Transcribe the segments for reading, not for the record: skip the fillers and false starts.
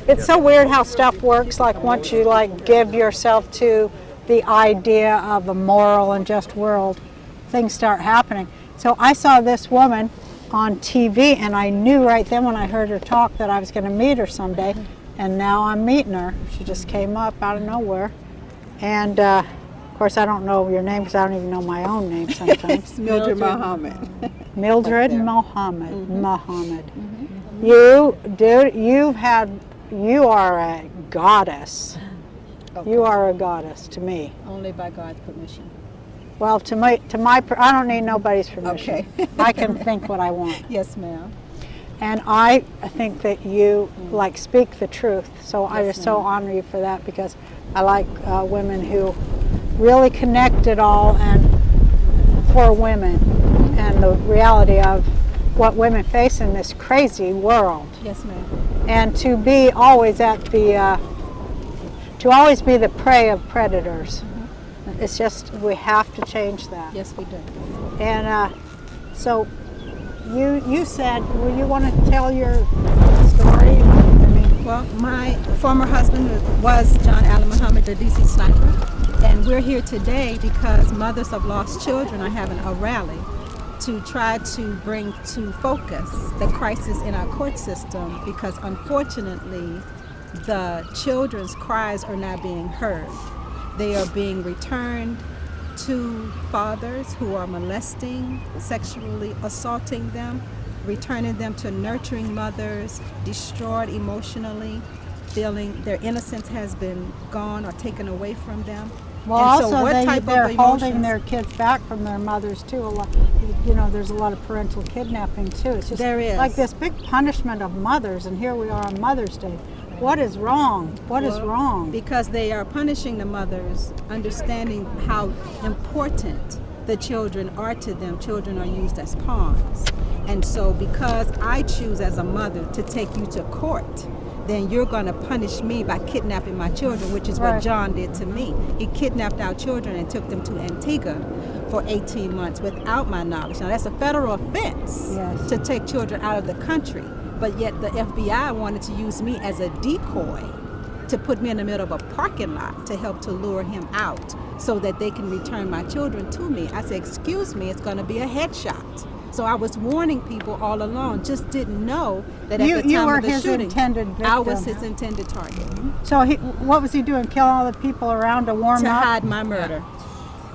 It's so weird how stuff works. Like once you like give yourself to the idea of a moral and just world, things start happening. So I saw this woman on TV, and I knew right then when I heard her talk that I was going to meet her someday. And now I'm meeting her. She just came up out of nowhere, and of course I don't know your name because I don't even know my own name sometimes. Mildred Muhammad. Mildred Muhammad. Muhammad. You, dude, you are a goddess. Okay. You are a goddess to me. Only by God's permission. Well, I don't need nobody's permission. Okay. I can think what I want. Yes, ma'am. And I think that you like speak the truth. So I Yes, just so ma'am. honor you for that, because I like women who really connect it all and for women and the reality of what women face in this crazy world. Yes, ma'am. And to be always at the to always be the prey of predators. It's just, we have to change that. Yes, we do. And so you said, well, you want to tell your story? I mean, Well, my former husband was John Allen Muhammad, the DC sniper, and we're here today because mothers of lost children are having a rally to try to bring to focus the crisis in our court system, because unfortunately the children's cries are not being heard. They are being returned to fathers who are molesting, sexually assaulting them, returning them to nurturing mothers, destroyed emotionally, feeling their innocence has been gone or taken away from them. well, And so also what type they're of holding emotions? their kids back from their mothers too. A lot, there's a lot of parental kidnapping too. It's just There is. like this big punishment of mothers, and here we are on Mother's Day. What is wrong? What is Well, wrong? Because they are punishing the mothers, understanding how important the children are to them. Children are used as pawns. And so because I choose as a mother to take you to court, then you're going to punish me by kidnapping my children, which is Right. what John did to me. He kidnapped our children and took them to Antigua for 18 months without my knowledge. Now that's a federal offense Yes. to take children out of the country. But yet the FBI wanted to use me as a decoy to put me in the middle of a parking lot to help to lure him out so that they can return my children to me. I said, excuse me, it's going to be a headshot. So I was warning people all along, just didn't know that at the You time were of the his shooting, intended victim. I was his intended target So what was he doing? Killing all the people around to warm to up? hide my murder.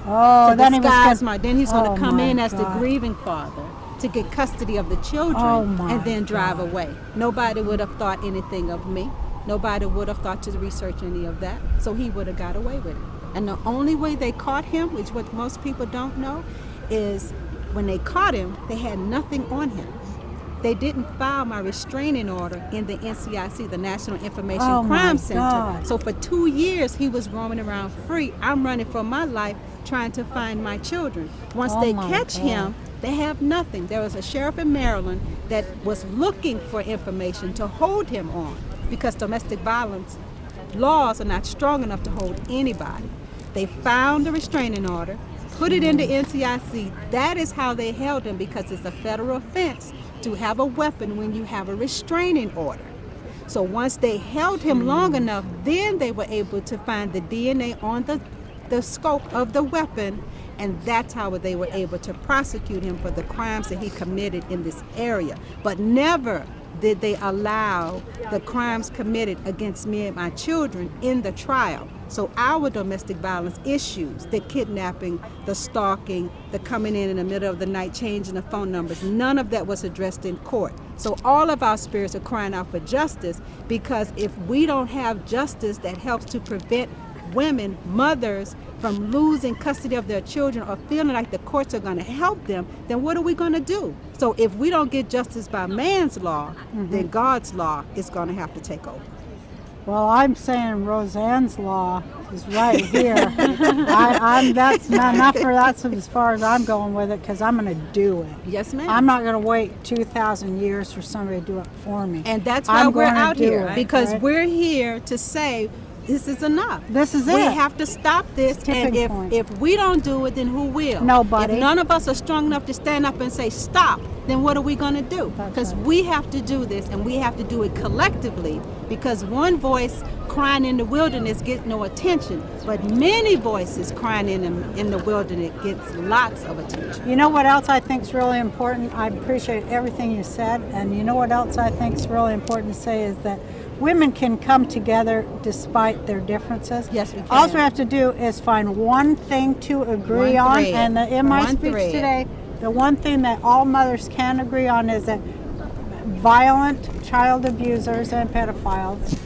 Oh, To then he was disguise gonna, my, then he's going Oh to come my in as the God. grieving father to get custody of the children Oh my and then drive God. away. Nobody would have thought anything of me. Nobody would have thought to research any of that. So he would have got away with it. And the only way they caught him, which what most people don't know, is when they caught him, they had nothing on him. They didn't file my restraining order in the NCIC, the National Information Oh my Crime Center. God. So for 2 years, he was roaming around free. I'm running for my life trying to find my children. Once Oh they my catch God. him, they have nothing. There was a sheriff in Maryland that was looking for information to hold him on because domestic violence laws are not strong enough to hold anybody. They found the restraining order, put it into NCIC. That is how they held him, because it's a federal offense to have a weapon when you have a restraining order. So once they held him long enough, then they were able to find the DNA on the scope of the weapon, and that's how they were able to prosecute him for the crimes that he committed in this area. But never did they allow the crimes committed against me and my children in the trial. So our domestic violence issues, the kidnapping, the stalking, the coming in the middle of the night, changing the phone numbers, none of that was addressed in court. So all of our spirits are crying out for justice, because if we don't have justice that helps to prevent women, mothers, from losing custody of their children or feeling like the courts are going to help them, then what are we going to do? So if we don't get justice by man's law, then God's law is going to have to take over. Well, I'm saying Roseanne's law is right here. That's as far as I'm going with it, because I'm going to do it. Yes, ma'am. I'm not going to wait 2,000 years for somebody to do it for me. And that's why I'm we're gonna out do here, it, because right? we're here to say this is enough. This is We it. have to stop this. And Tipping point. if we don't do it, then who will? Nobody. If none of us are strong enough to stand up and say stop, then what are we going to do? That's Because right. we have to do this, and we have to do it collectively, because one voice crying in the wilderness gets no attention, but many voices crying in the wilderness gets lots of attention. You know what else I think is really important? I appreciate everything you said, and you know what else I think is really important to say is that women can come together despite their differences. Yes, we can. All we have to do is find one thing to agree One on, thread. and in my One speech thread. today, the one thing that all mothers can agree on is that violent child abusers and pedophiles,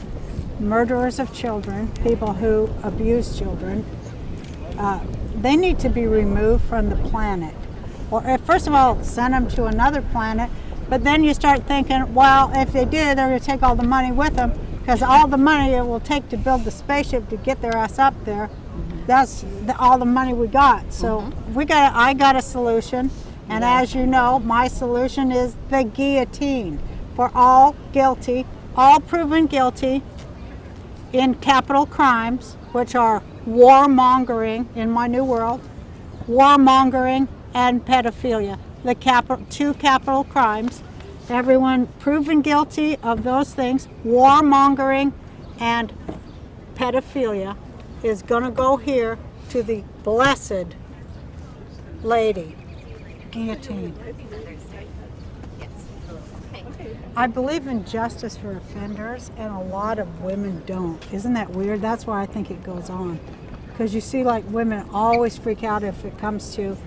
murderers of children, people who abuse children, they need to be removed from the planet. Or first of all, send them to another planet, but then you start thinking, well, if they do, they're going to take all the money with them, because all the money it will take to build the spaceship to get their ass up there, that's all the money we got. So I got a solution, and as you know, my solution is the guillotine for all guilty, all proven guilty in capital crimes, which are warmongering in my new world, warmongering and pedophilia, the two capital crimes. Everyone proven guilty of those things, warmongering and pedophilia, is going to go here to the blessed lady, guillotine. I believe in justice for offenders, and a lot of women don't. Isn't that weird? That's why I think it goes on. Because you see, like, women always freak out if it comes to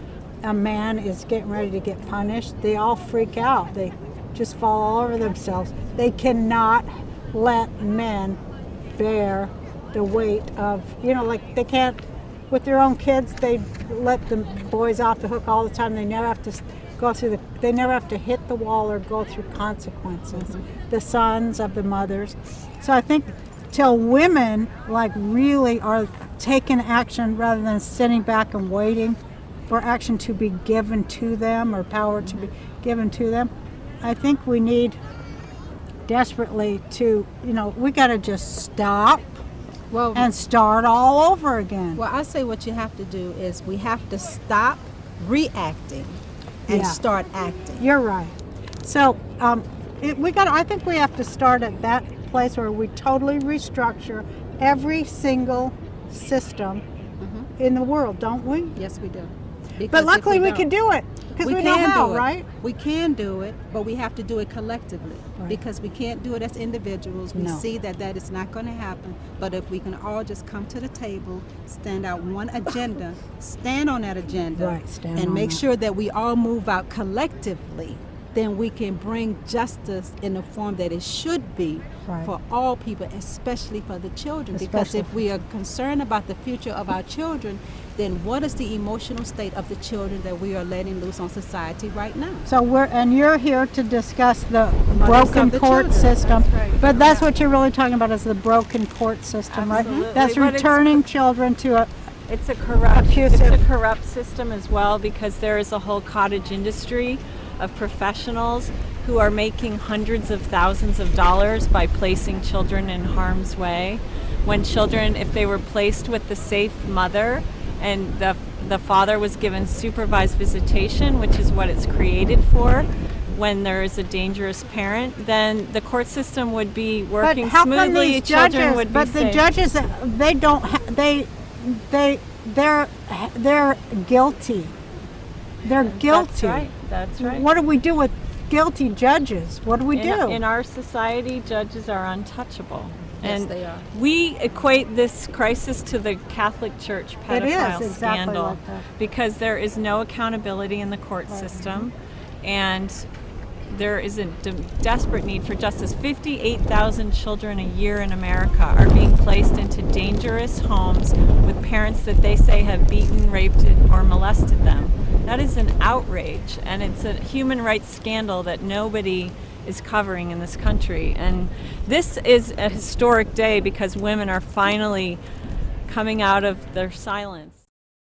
a man is getting ready to get punished. They all freak out. They just fall all over themselves. They cannot let men bear the weight of, like they can't, with their own kids, they let the boys off the hook all the time. They never have to they never have to hit the wall or go through consequences. The sons of the mothers. So I think till women like really are taking action rather than sitting back and waiting for action to be given to them or power to be given to them, I think we need desperately to, we got to just stop and start all over again. Well, I say what you have to do is we have to stop reacting and start acting. You're right. So I think we have to start at that place where we totally restructure every single system in the world, don't we? Yes, we do. Because But luckily if we don't- can do it because we know can how, do it. right? We can do it, but we have to do it collectively, Right. because we can't do it as individuals. We No. see that is not going to happen. But if we can all just come to the table, stand out one agenda, stand on that agenda, Right, stand and on make that. sure that we all move out collectively, then we can bring justice in the form that it should be Right. for all people, especially for the children. Because Especially. if we are concerned about the future of our children, then what is the emotional state of the children that we are letting loose on society right now? So you're here to discuss the Mothers broken of the court children. system, That's right. but that's what you're really talking about is the broken court system, Absolutely. right? That's But it's- returning children to a It's a corrupt, Abusive. system as well, because there is a whole cottage industry of professionals who are making hundreds of thousands of dollars by placing children in harm's way. When children, if they were placed with the safe mother and the father was given supervised visitation, which is what it's created for, when there is a dangerous parent, then the court system would be working but how come smoothly. these Children judges, would be but the safe. judges, they don't, they're guilty. They're guilty. That's right. What do we do with guilty judges? What do we do? In our society, judges are untouchable. Yes, And they are. we equate this crisis to the Catholic Church It is pedophile exactly scandal like that. because there is no accountability in the court system, and there is a desperate need for justice. 58,000 children a year in America are being placed into dangerous homes with parents that they say have beaten, raped, or molested them. That is an outrage, and it's a human rights scandal that nobody is covering in this country. And this is a historic day because women are finally coming out of their silence.